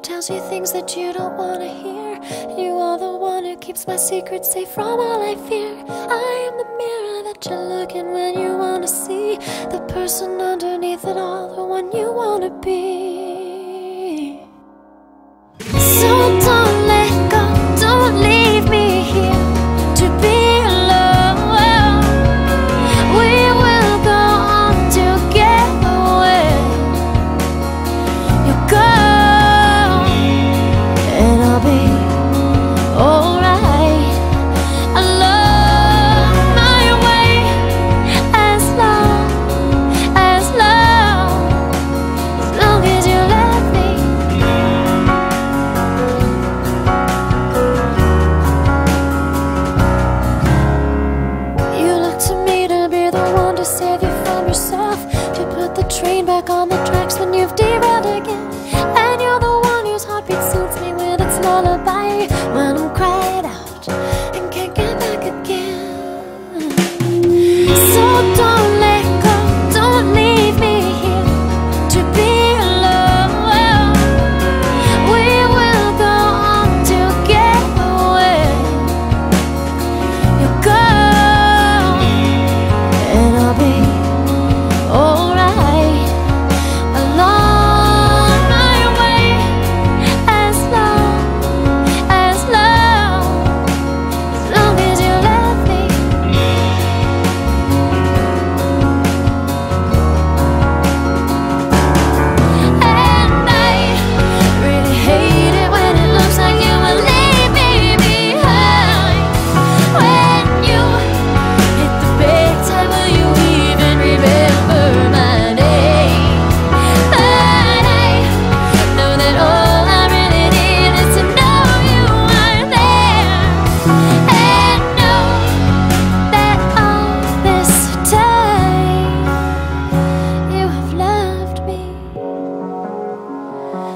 tells you things that you don't wanna hear. You are the one who keeps my secrets safe from all I fear. I am the mirror that you look in when you wanna see the person underneath it all, the one you wanna be. So don't let go, don't leave me here to be alone. We will go on together. You go and I'll be alright. Along my way, as long as you let me. You look to me to be the one to save you from yourself, to put the train back on the tracks when you've derailed again. And you're the one whose heartbeat suits me with its lullaby when I'm cried out and can't get back again. So don't let go, don't leave me here to be alone. We will go on together. You go and I'll be alright. Along my way, as long as you let me. And I really hate it when it looks like you will leave me behind. When you hit the big time, will you even remember my name? But I know that all I really need is to know you are there, and know that all this time you have loved me.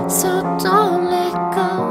So don't let go.